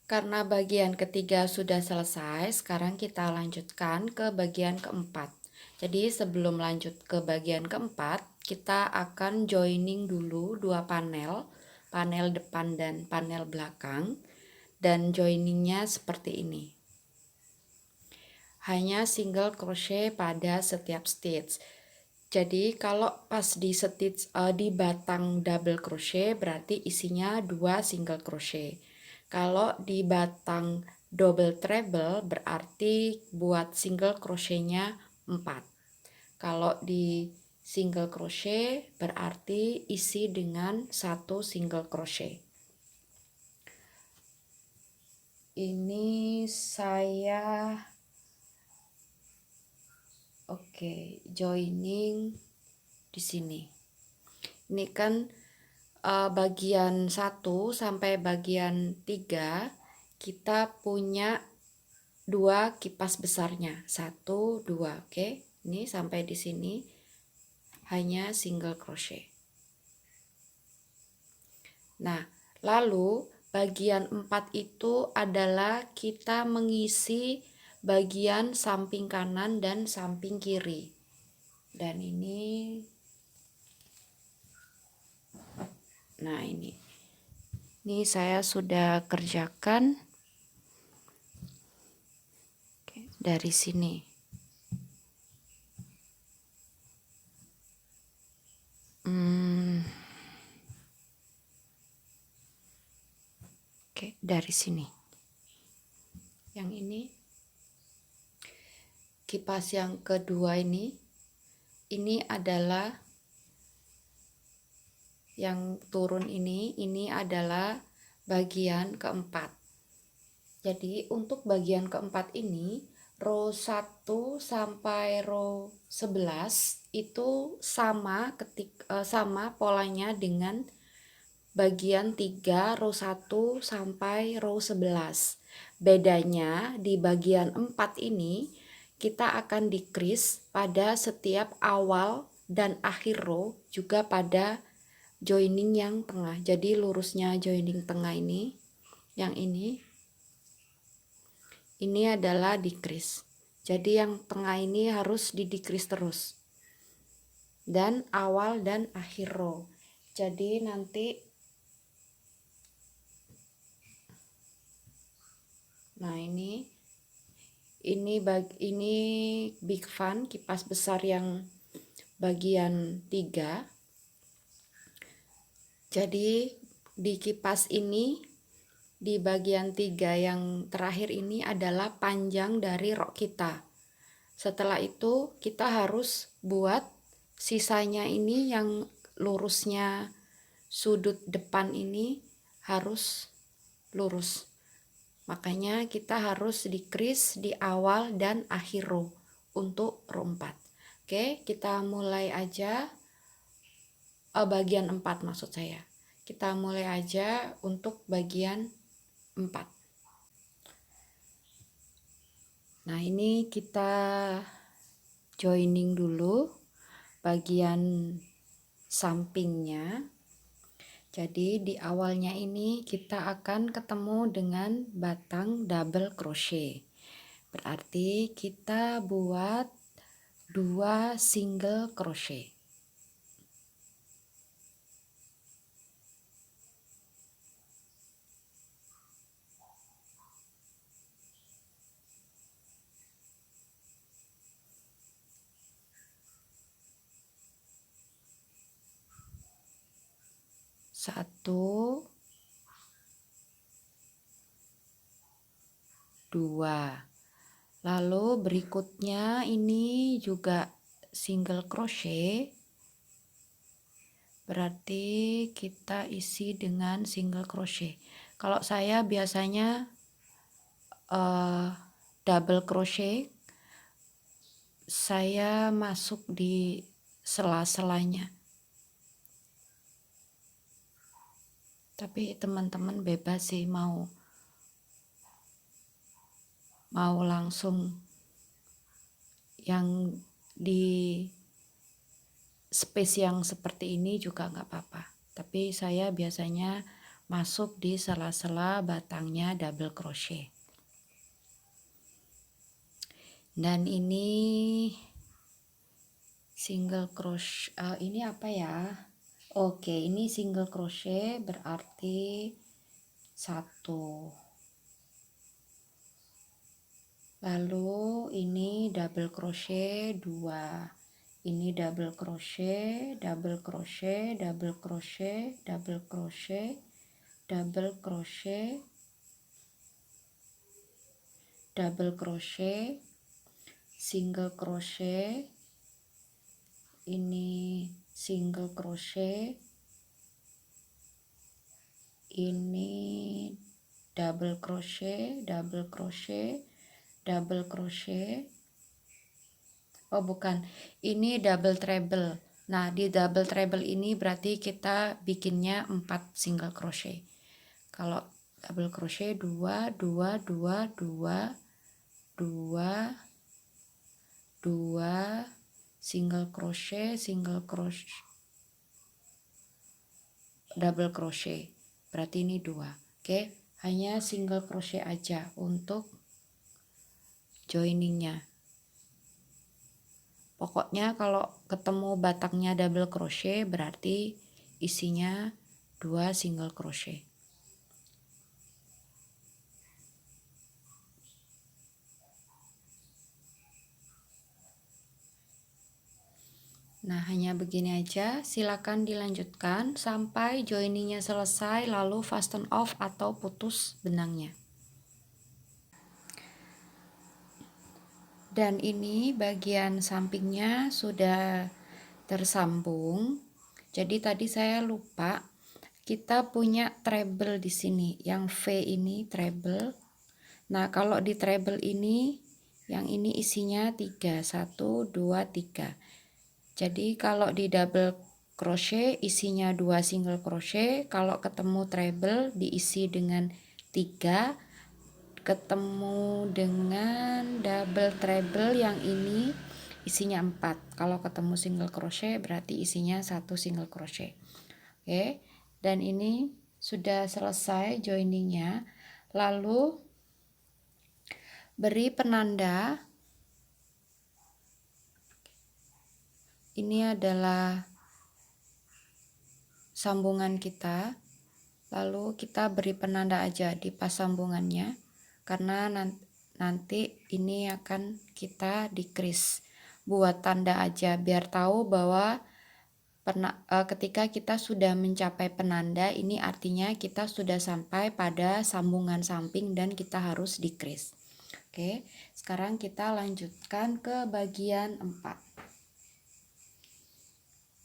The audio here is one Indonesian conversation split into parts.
Karena bagian ketiga sudah selesai, sekarang kita lanjutkan ke bagian keempat. Jadi sebelum lanjut ke bagian keempat, kita akan joining dulu dua panel, panel depan dan panel belakang, dan joiningnya seperti ini. Hanya single crochet pada setiap stitch. Jadi kalau pas di stitch di batang double crochet berarti isinya 2 single crochet. Kalau di batang double treble berarti buat single crochetnya 4. Kalau di single crochet berarti isi dengan 1 single crochet. Ini saya joining di sini. Ini kan bagian 1 sampai bagian 3 kita punya 2 kipas besarnya. 1, 2, oke. Ini sampai di sini hanya single crochet. Nah, lalu bagian 4 itu adalah kita mengisi bagian samping kanan dan samping kiri. Dan ini, nah ini saya sudah kerjakan dari sini. Dari sini. Yang ini kipas yang kedua ini adalah yang turun ini adalah bagian keempat. Jadi untuk bagian keempat ini row 1 sampai row 11 itu sama sama polanya dengan bagian 3 row 1 sampai row 11. Bedanya di bagian 4 ini kita akan decrease pada setiap awal dan akhir row, juga pada joining yang tengah. Jadi lurusnya joining tengah ini, yang ini adalah decrease. Jadi yang tengah ini harus di decrease terus. Dan awal dan akhir row. Jadi nanti ini big fan, kipas besar yang bagian 3. Jadi di kipas ini, di bagian 3 yang terakhir ini adalah panjang dari rok kita. Setelah itu kita harus buat sisanya ini yang lurusnya sudut depan ini harus lurus. Makanya kita harus decrease di awal dan akhir row untuk row 4. Oke, kita mulai aja bagian 4 maksud saya. Kita mulai aja untuk bagian 4. Nah, ini kita joining dulu bagian sampingnya. Jadi di awalnya ini kita akan ketemu dengan batang double crochet. Berarti kita buat 2 single crochet. Satu, 2. Lalu berikutnya ini juga single crochet. Berarti kita isi dengan single crochet. Kalau saya biasanya double crochet, saya masuk di sela-selanya. Tapi teman-teman bebas sih mau langsung yang di space yang seperti ini juga nggak apa-apa. Tapi saya biasanya masuk di sela-sela batangnya double crochet. Dan ini single crochet, ini apa ya? Oke, ini single crochet berarti 1. Lalu ini double crochet 2. Ini double crochet, double crochet, double crochet, double crochet, double crochet, double crochet, single crochet, ini single crochet, ini double crochet, double crochet, double crochet. Oh bukan, ini double treble. Nah di double treble ini berarti kita bikinnya 4 single crochet. Kalau double crochet 2 2 2 2 2 2 single crochet double crochet, berarti ini 2. Oke, hanya single crochet aja untuk joiningnya. Pokoknya kalau ketemu batangnya double crochet berarti isinya 2 single crochet. Nah hanya begini aja, silakan dilanjutkan sampai joiningnya selesai lalu fasten off atau putus benangnya. Dan ini bagian sampingnya sudah tersambung. Jadi tadi saya lupa, kita punya treble di sini. Yang V ini treble. Nah, kalau di treble ini yang ini isinya 3, 1 2 3. Jadi kalau di double crochet isinya 2 single crochet, kalau ketemu treble diisi dengan 3, ketemu dengan double treble yang ini isinya 4. Kalau ketemu single crochet berarti isinya 1 single crochet. Oke, dan ini sudah selesai joiningnya. Lalu beri penanda. Ini adalah sambungan kita. Lalu kita beri penanda aja di pas sambungannya, karena nanti ini akan kita decrease. Buat tanda aja biar tahu bahwa ketika kita sudah mencapai penanda, ini artinya kita sudah sampai pada sambungan samping dan kita harus decrease. Oke, sekarang kita lanjutkan ke bagian 4.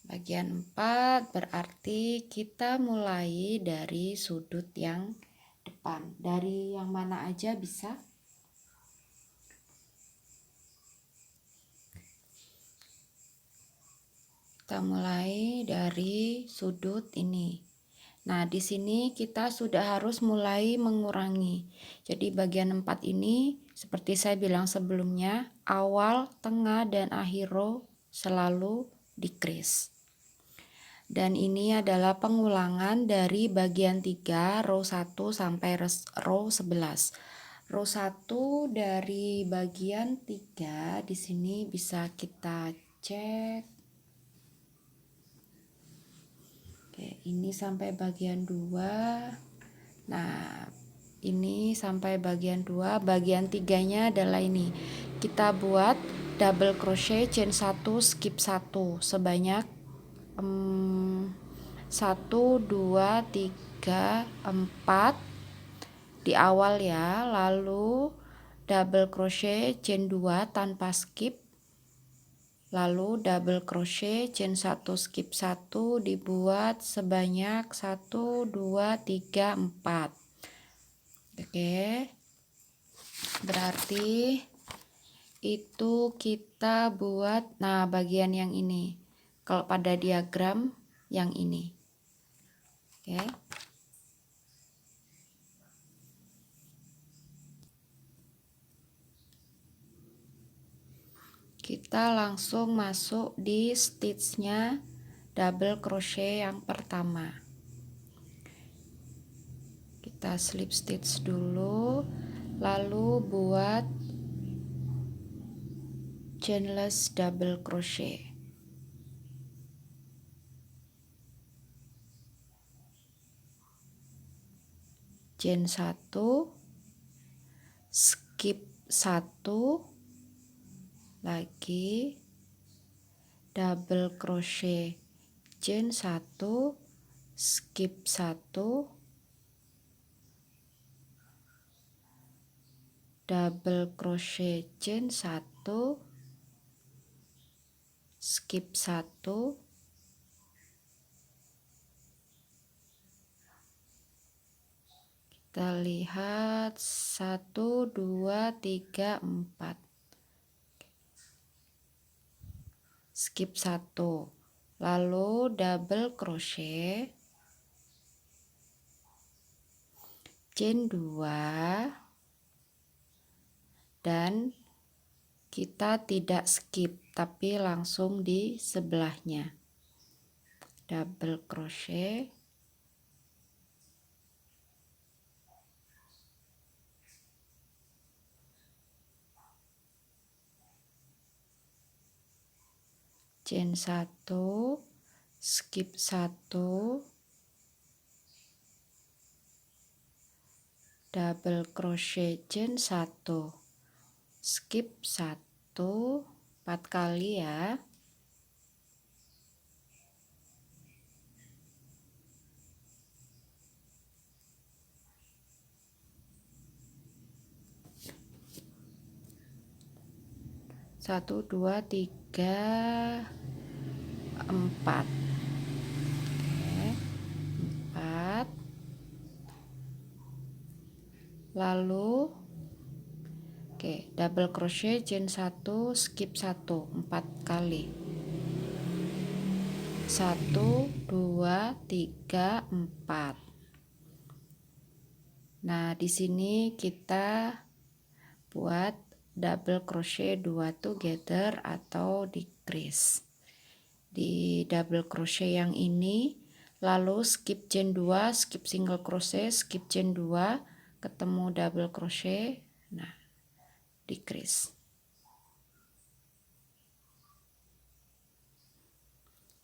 Bagian 4 berarti kita mulai dari sudut yang depan. Dari yang mana aja bisa. Kita mulai dari sudut ini. Nah, di sini kita sudah harus mulai mengurangi. Jadi bagian 4 ini seperti saya bilang sebelumnya, awal, tengah, dan akhir row selalu decrease. Dan ini adalah pengulangan dari bagian 3 row 1 sampai row 11. Row 1 dari bagian 3 di sini bisa kita cek. Oke, ini sampai bagian 2. Nah, ini sampai bagian 2. Bagian 3-nya adalah ini. Kita buat double crochet chain 1 skip 1 sebanyak 1 2 3 4 di awal ya. Lalu double crochet chain 2 tanpa skip. Lalu double crochet chain 1 skip 1 dibuat sebanyak 1 2 3 4. Oke. Berarti itu kita buat bagian yang ini. Kalau pada diagram yang ini. Oke. Kita langsung masuk di stitchnya double crochet yang pertama. kita slip stitch dulu, lalu buat chainless double crochet. Chain 1, skip 1, lagi double crochet, chain 1, skip 1, double crochet, chain 1, skip 1, kita lihat 1 2 3 4, skip 1, lalu double crochet, chain 2, dan kita tidak skip tapi langsung di sebelahnya, double crochet, chain 1, skip 1, double crochet, chain 1, skip 1, 4 kali ya. Satu, dua, tiga, 4. Oke, 4. Lalu double crochet, chain 1, skip 1, 4 kali. 1 2 3 4. Nah, di sini kita buat double crochet 2 together atau decrease di double crochet yang ini, lalu skip chain 2, skip single crochet, skip chain 2, ketemu double crochet, nah decrease.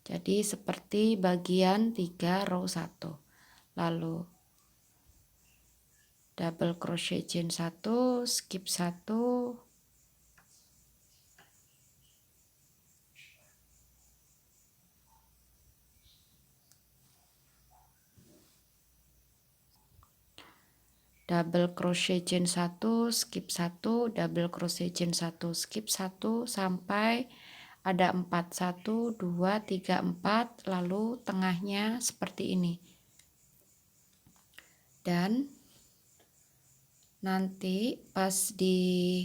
Jadi seperti bagian 3 row 1, lalu double crochet, chain 1, skip 1, double crochet, chain 1, skip 1, double crochet, chain 1, skip 1 sampai ada 4, 1 2 3 4, lalu tengahnya seperti ini. Dan nanti pas di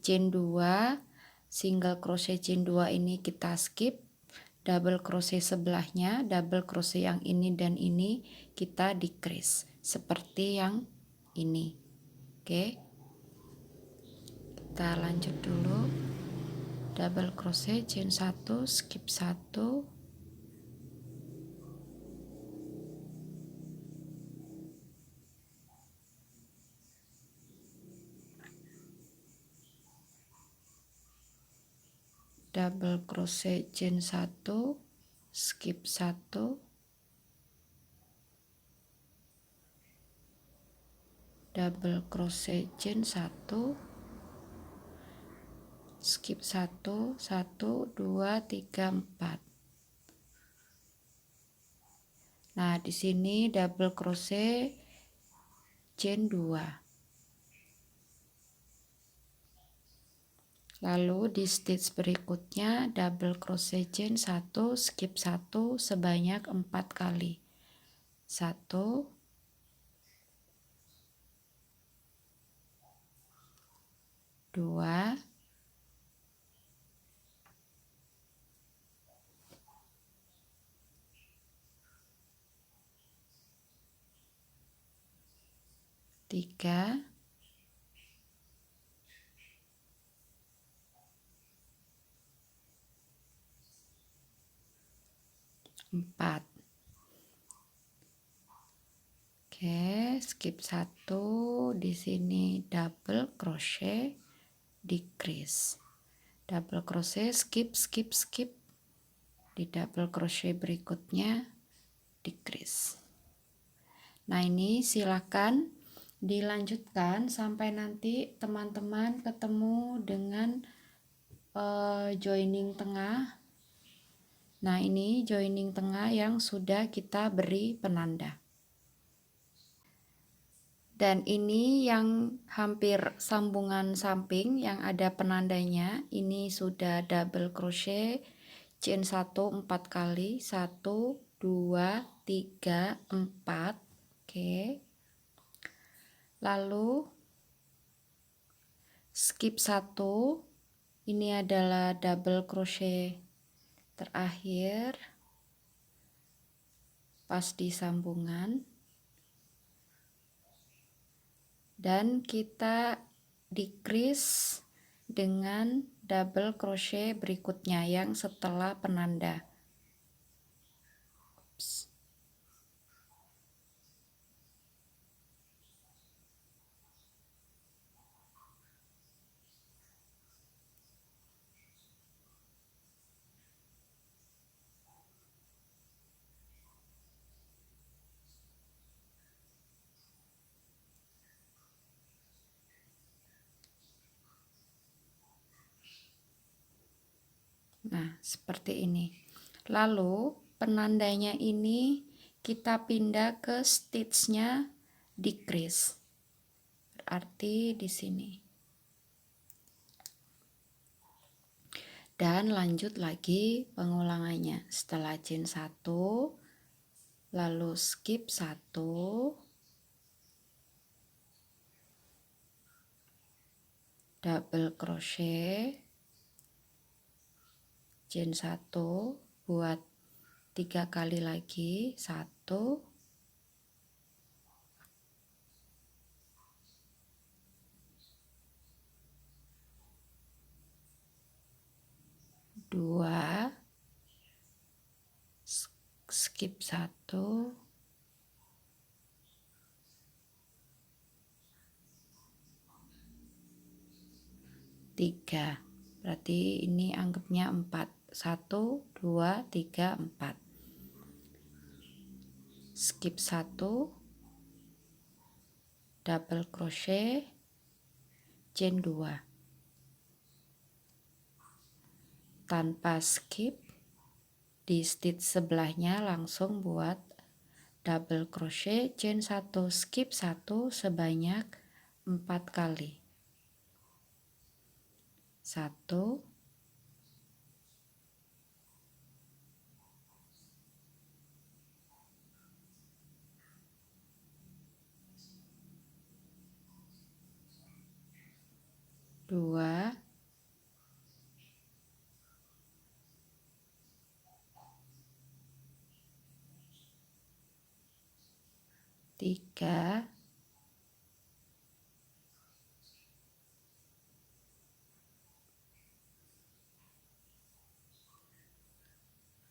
chain 2 single crochet chain 2 ini kita skip, double crochet sebelahnya, double crochet yang ini dan ini kita decrease seperti yang ini. Oke, kita lanjut dulu. Double crochet, chain 1, skip 1, double crochet, chain 1, skip 1, double crochet, chain 1, skip 1, 1 2 3 4. Nah, di sini double crochet, chain 2. Lalu di stitch berikutnya double crochet, chain 1, skip 1 sebanyak 4 kali. 1 2 3 4. skip 1, di sini double crochet, decrease, double crochet, skip, di double crochet berikutnya decrease. Nah, ini silakan dilanjutkan sampai nanti teman-teman ketemu dengan joining tengah. Nah, ini joining tengah yang sudah kita beri penanda. Dan ini yang hampir sambungan samping yang ada penandanya, ini sudah double crochet, chain 1 4 kali, 1 2 3 4. Oke. Lalu skip 1, ini adalah double crochet terakhir pas di sambungan. Dan kita decrease dengan double crochet berikutnya yang setelah penanda. Oops. Nah, seperti ini. Lalu penandanya ini kita pindah ke stitchnya decrease. Berarti di sini. Dan lanjut lagi pengulangannya. Setelah chain 1, lalu skip 1, double crochet, chain 1, buat 3 kali lagi, 1, 2, skip 1, 3. Berarti ini anggapnya 4. 1 2 3 4. Skip 1, double crochet, chain 2. Tanpa skip, di stitch sebelahnya langsung buat double crochet, chain 1, skip 1 sebanyak 4 kali. 1, 2, 3,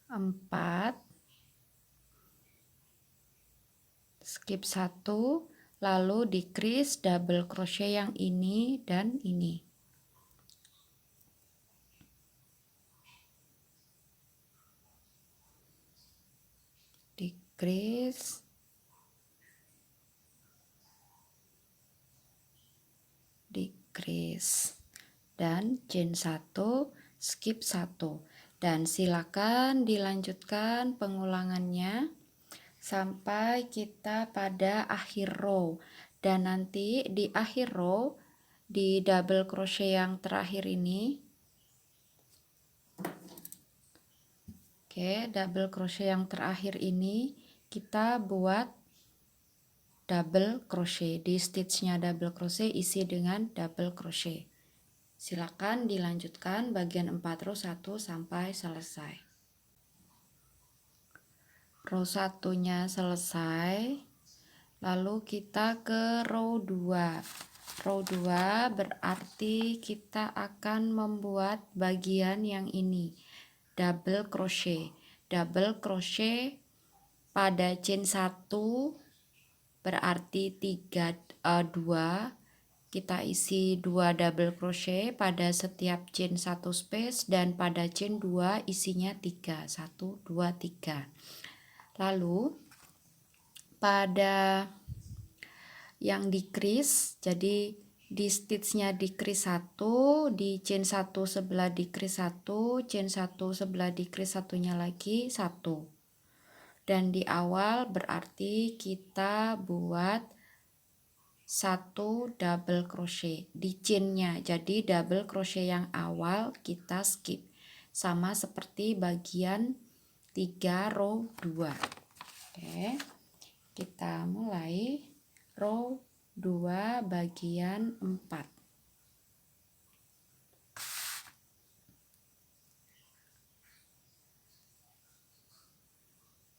4, skip 1, lalu decrease double crochet yang ini dan ini. Decrease, decrease, dan chain 1, skip 1. Dan silakan dilanjutkan pengulangannya sampai kita pada akhir row. Dan nanti di akhir row, di double crochet yang terakhir ini, oke, double crochet yang terakhir ini kita buat double crochet. Di stitchnya double crochet isi dengan double crochet. Silakan dilanjutkan bagian 4 row 1 sampai selesai. Row 1-nya selesai. Lalu kita ke row 2. Row 2 berarti kita akan membuat bagian yang ini. Double crochet pada chain 1 berarti 2 kita isi 2 double crochet pada setiap chain 1 space, dan pada chain 2 isinya 3, 1 2 3. Lalu pada yang decrease, jadi di stitchnya decrease 1, di chain 1 sebelah decrease 1, chain 1 sebelah decrease satunya lagi 1. Dan di awal berarti kita buat 1 double crochet di chainnya, jadi double crochet yang awal kita skip, sama seperti bagian 3 row 2. Oke, kita mulai row 2 bagian 4.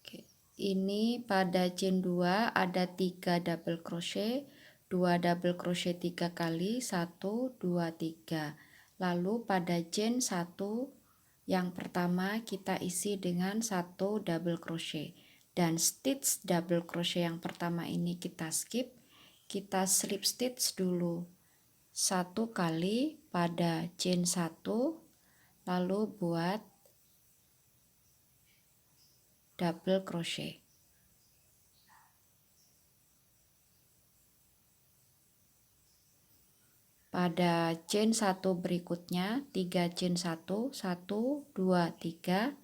Oke, ini pada chain 2 ada 3 double crochet, 2 double crochet 3 kali, 1 2 3. Lalu pada chain 1 yang pertama kita isi dengan 1 double crochet, dan stitch double crochet yang pertama ini kita skip, kita slip stitch dulu 1 kali pada chain 1, lalu buat double crochet. Pada chain 1 berikutnya 3 chain 1, 1 2 3,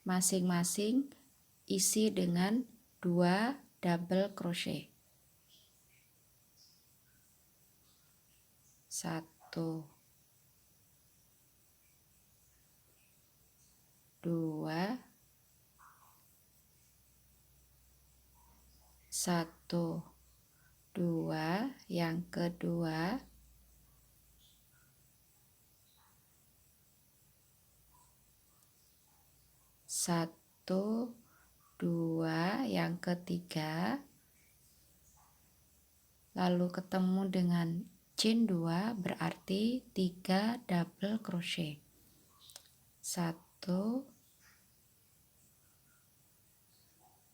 masing-masing isi dengan 2 double crochet. 1 2 1 2, yang kedua 1 2, yang ketiga, lalu ketemu dengan chain 2 berarti 3 double crochet. 1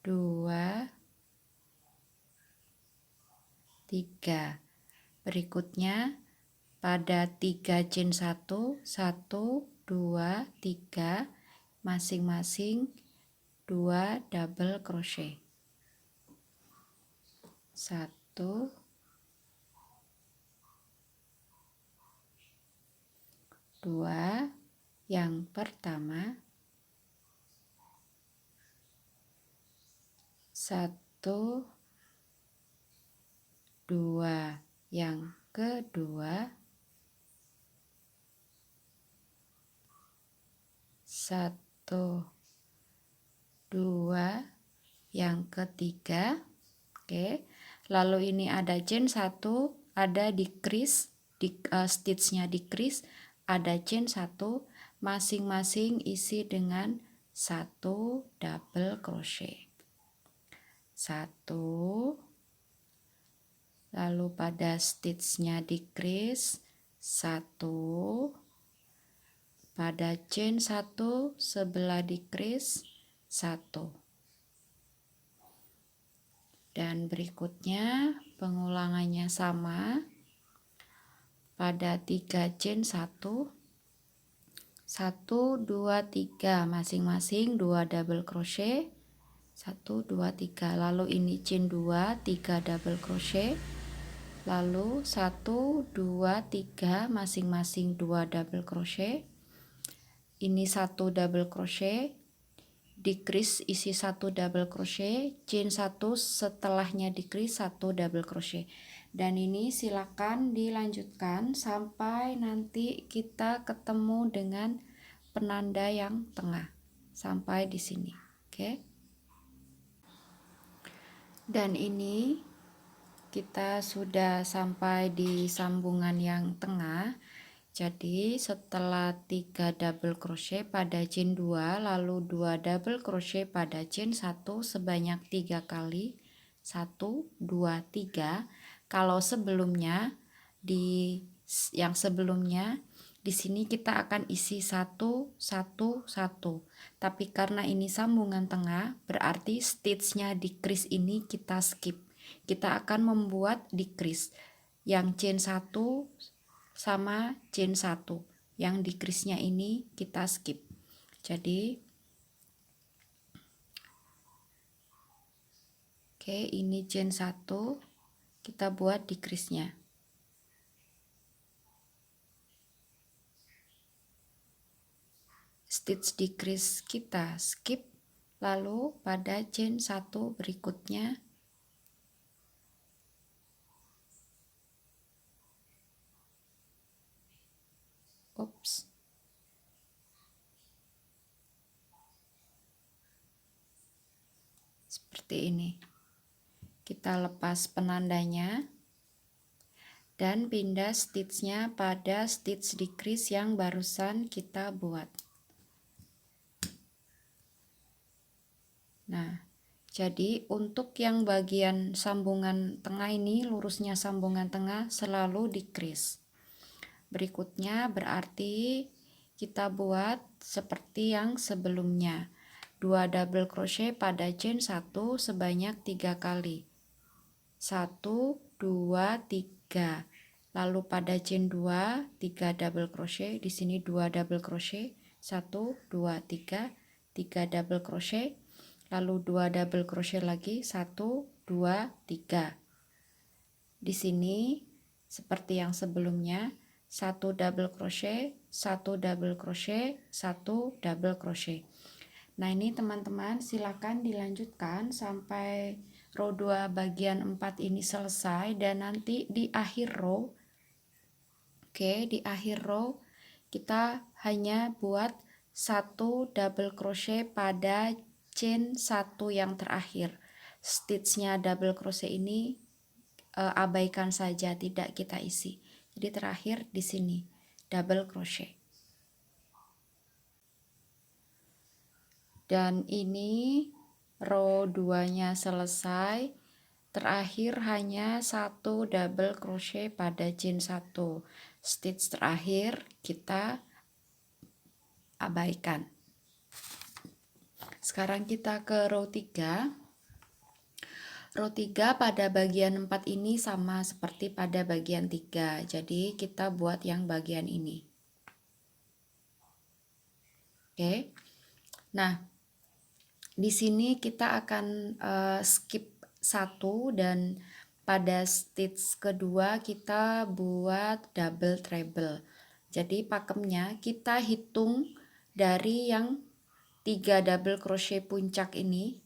2 3. Berikutnya pada 3 chain 1, 1 2 3, masing-masing 2 double crochet. 1 2, yang pertama, 1 2, yang kedua, 1 2, yang ketiga. Oke, lalu ini ada chain 1, ada decrease, stitchnya decrease, ada chain 1, masing-masing isi dengan 1 double crochet. 1, lalu pada stitchnya decrease 1, pada chain 1 sebelah decrease 1. Dan berikutnya pengulangannya sama, pada 3 chain 1 2 3, masing-masing 2 double crochet, 1 2 3. Lalu ini chain 2 3 double crochet, lalu 1 2 3, masing-masing 2 double crochet, ini 1 double crochet, decrease isi 1 double crochet, chain 1 setelahnya decrease 1 double crochet. Dan ini silakan dilanjutkan sampai nanti kita ketemu dengan penanda yang tengah, sampai di sini. Oke. Dan ini kita sudah sampai di sambungan yang tengah. Jadi setelah 3 double crochet pada chain 2, lalu 2 double crochet pada chain 1 sebanyak 3 kali, 1 2 3. Kalau sebelumnya yang sebelumnya di sini kita akan isi 1 1 1. Tapi karena ini sambungan tengah, berarti stitchnya decrease ini kita skip. kita akan membuat decrease yang chain 1 sama chain 1. Yang decrease-nya ini kita skip. Jadi oke, ini chain 1, kita buat decrease-nya. Stitch decrease kita skip, lalu pada chain 1 berikutnya seperti ini. Kita lepas penandanya dan pindah stitchnya pada stitch decrease yang barusan kita buat. Nah, jadi untuk yang bagian sambungan tengah ini, lurusnya sambungan tengah selalu decrease. Berikutnya berarti kita buat seperti yang sebelumnya. 2 double crochet pada chain 1 sebanyak 3 kali. 1, 2, 3. Lalu pada chain 2, 3 double crochet, di sini 2 double crochet, 1, 2, 3, 3 double crochet. Lalu 2 double crochet lagi, 1, 2, 3. Di sini seperti yang sebelumnya, 1 double crochet, 1 double crochet, 1 double crochet. Nah, ini teman-teman silakan dilanjutkan sampai row 2 bagian 4 ini selesai, dan nanti di akhir row, di akhir row kita hanya buat 1 double crochet pada chain 1 yang terakhir. Stitchnya double crochet ini abaikan saja, tidak kita isi. Jadi terakhir di sini double crochet. Dan ini row 2-nya selesai. Terakhir hanya 1 double crochet pada chain 1. Stitch terakhir kita abaikan. Sekarang kita ke row 3. Row 3 pada bagian 4 ini sama seperti pada bagian 3. Jadi kita buat yang bagian ini. Oke. Nah, di sini kita akan skip 1 dan pada stitch kedua kita buat double treble. Jadi pakemnya kita hitung dari yang 3 double crochet puncak ini.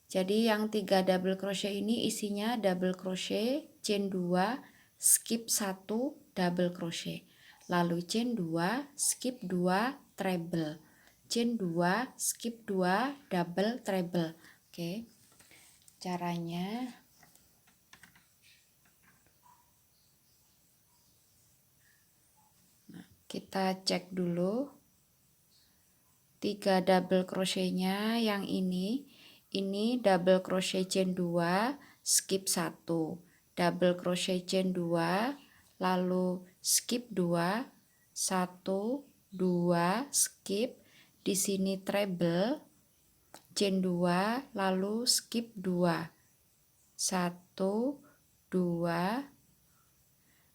Jadi yang 3 double crochet ini isinya double crochet, chain 2, skip 1, double crochet. Lalu chain 2, skip 2, treble. Chain 2, skip 2, double treble. Oke. Caranya kita cek dulu 3 double crochetnya yang ini double crochet chain 2, skip 1, double crochet chain 2, lalu skip 2, 1, 2, skip, di sini treble, chain 2, lalu skip 2, 1, 2,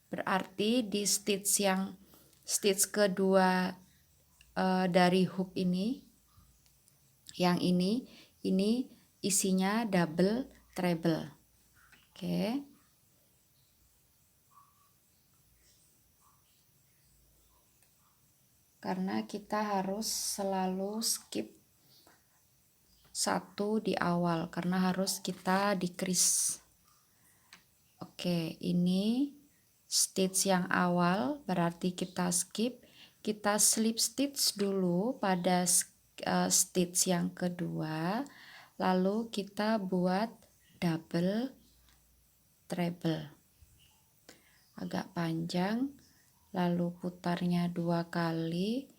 berarti di stitch kedua dari hook ini, yang ini isinya double treble. Oke. Karena kita harus selalu skip 1 di awal karena harus kita decrease. Oke, ini stitch yang awal berarti kita skip. Kita slip stitch dulu pada stitch yang kedua, lalu kita buat double treble agak panjang, lalu putarnya 2 kali,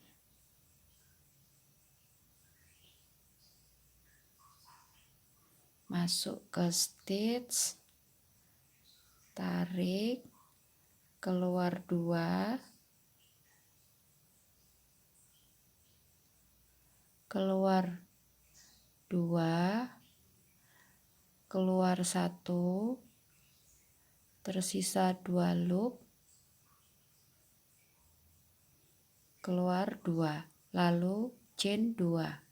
masuk ke stitch, tarik, keluar 2, keluar 2, keluar 1, tersisa 2 loop, keluar 2, lalu chain 2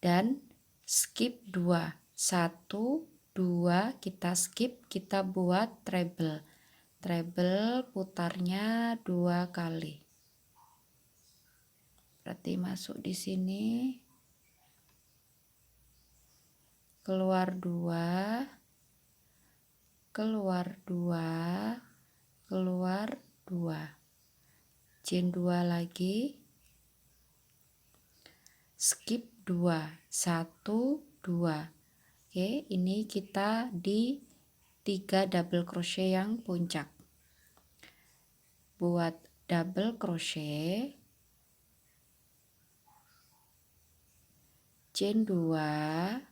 dan skip 2, 1, 2 kita skip, kita buat treble. Treble putarnya 2 kali. Berarti masuk di sini, keluar 2, keluar 2, keluar 2, chain 2 lagi, skip 2, 1, 2. Oke, ini kita di 3 double crochet yang puncak. Buat double crochet, chain 2,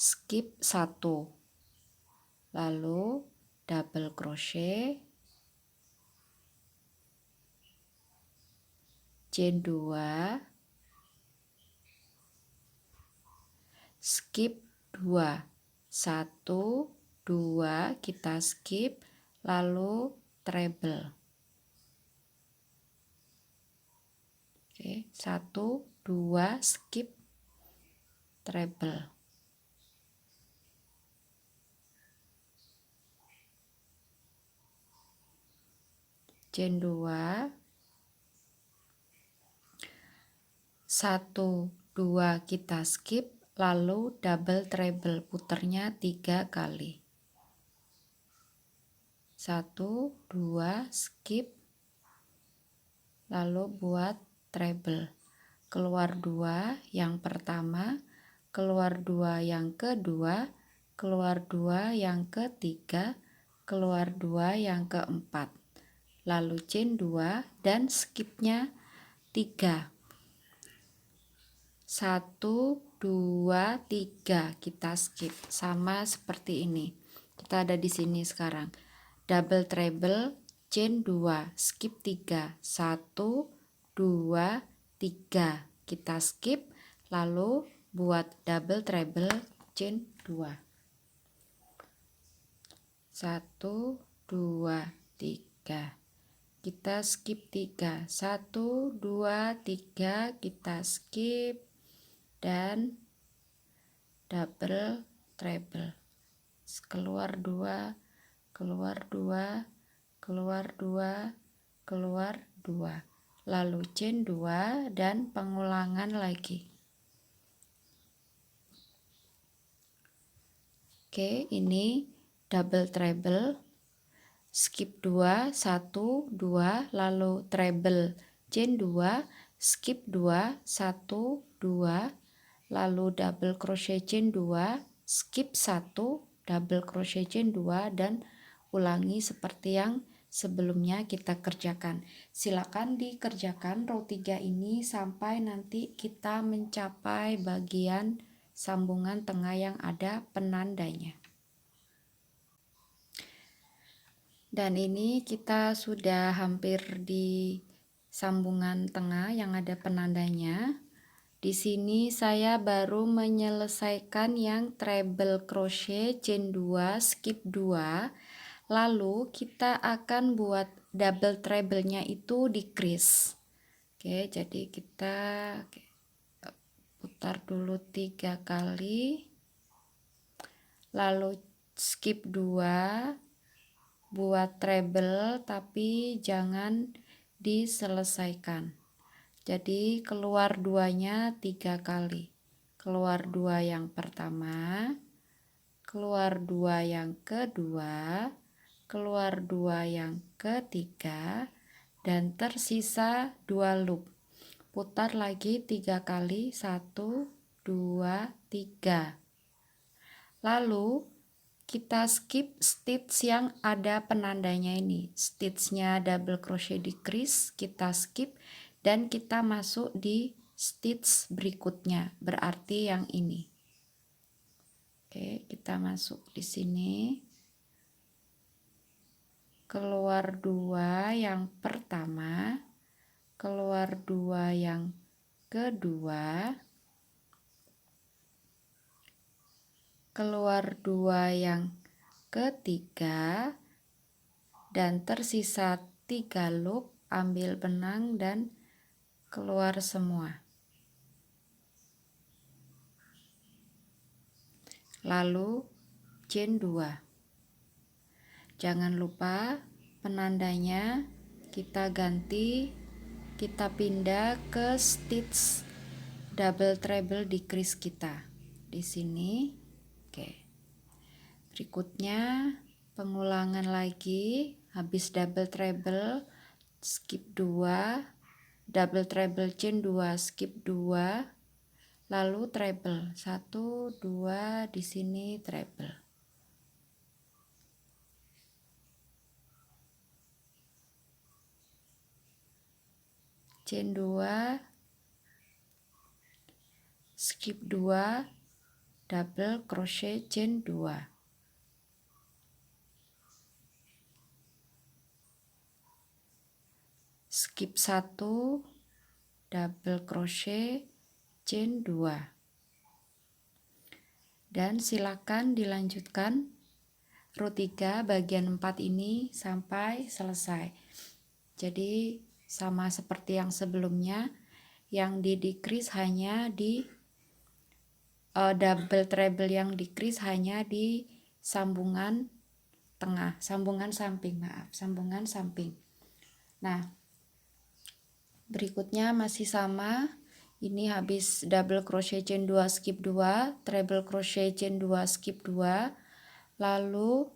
skip 1, lalu double crochet, chain 2, skip 2, 1, 2 kita skip, lalu treble. Oke, 1, 2 skip, treble. Chain 2, 1, 2 kita skip, lalu double treble, putarnya 3 kali. 1, 2 skip, lalu buat treble. Keluar 2 yang pertama, keluar 2 yang kedua, keluar 2 yang ketiga, keluar 2 yang keempat. Lalu chain 2 dan skipnya 3. 1, 2, 3 kita skip, sama seperti ini. Kita ada di sini sekarang. Double treble, chain 2, skip 3. 1, 2, 3 kita skip, lalu buat double treble, chain 2. 1, 2, 3 kita skip 3, 1, 2, 3 kita skip dan double treble. Keluar 2, keluar 2, keluar 2, keluar 2, lalu chain 2 dan pengulangan lagi. Oke, ini double treble, skip 2, 1, 2, lalu treble, chain 2, skip 2, 1, 2, lalu double crochet chain 2, skip 1, double crochet chain 2, dan ulangi seperti yang sebelumnya kita kerjakan. Silakan dikerjakan row 3 ini sampai nanti kita mencapai bagian sambungan tengah yang ada penandanya. Dan ini kita sudah hampir di sambungan tengah yang ada penandanya. Di sini saya baru menyelesaikan yang treble crochet chain 2 skip 2. Lalu kita akan buat double treble-nya itu di crease. Oke, jadi kita putar dulu 3 kali. Lalu skip 2. Buat treble tapi jangan diselesaikan. Jadi keluar 2-nya 3 kali. Keluar 2 yang pertama, keluar 2 yang kedua, keluar 2 yang ketiga, dan tersisa 2 loop. Putar lagi 3 kali, 1, 2, 3. Lalu kita skip stitch yang ada penandanya ini. Stitchnya double crochet di crease kita skip dan kita masuk di stitch berikutnya, berarti yang ini. Oke, kita masuk di sini. Keluar 2 yang pertama, keluar 2 yang kedua, keluar 2 yang ketiga, dan tersisa 3 loop, ambil benang dan keluar semua. Lalu chain 2. Jangan lupa penandanya kita ganti, kita pindah ke stitch double treble decrease kita di sini. Oke. Berikutnya pengulangan lagi, habis double treble skip 2, double treble chain 2, skip 2, lalu treble 1 2 di sini treble. Chain 2, skip 2, double crochet chain 2. Skip 1, double crochet chain 2. Dan silakan dilanjutkan row 3 bagian 4 ini sampai selesai. Jadi sama seperti yang sebelumnya, yang di decrease hanya di double treble yang decrease hanya di sambungan tengah, sambungan samping, sambungan samping. Nah, berikutnya masih sama. Ini habis double crochet chain 2 skip 2, treble crochet chain 2 skip 2, lalu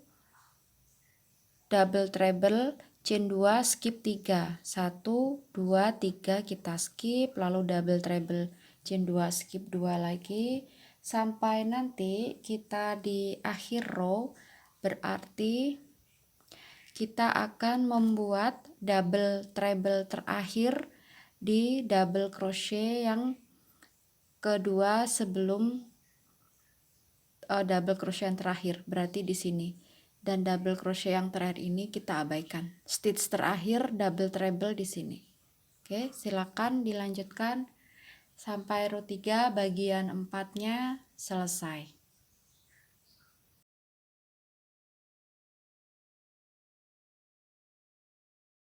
double treble chain 2 skip 3, 1 2 3 kita skip, lalu double treble chain 2 skip 2 lagi sampai nanti kita di akhir row. Berarti kita akan membuat double treble terakhir di double crochet yang kedua sebelum double crochet yang terakhir, berarti di sini. Dan double crochet yang terakhir ini kita abaikan. Stitch terakhir double treble di sini. Oke, silakan dilanjutkan sampai row 3 bagian 4-nya selesai.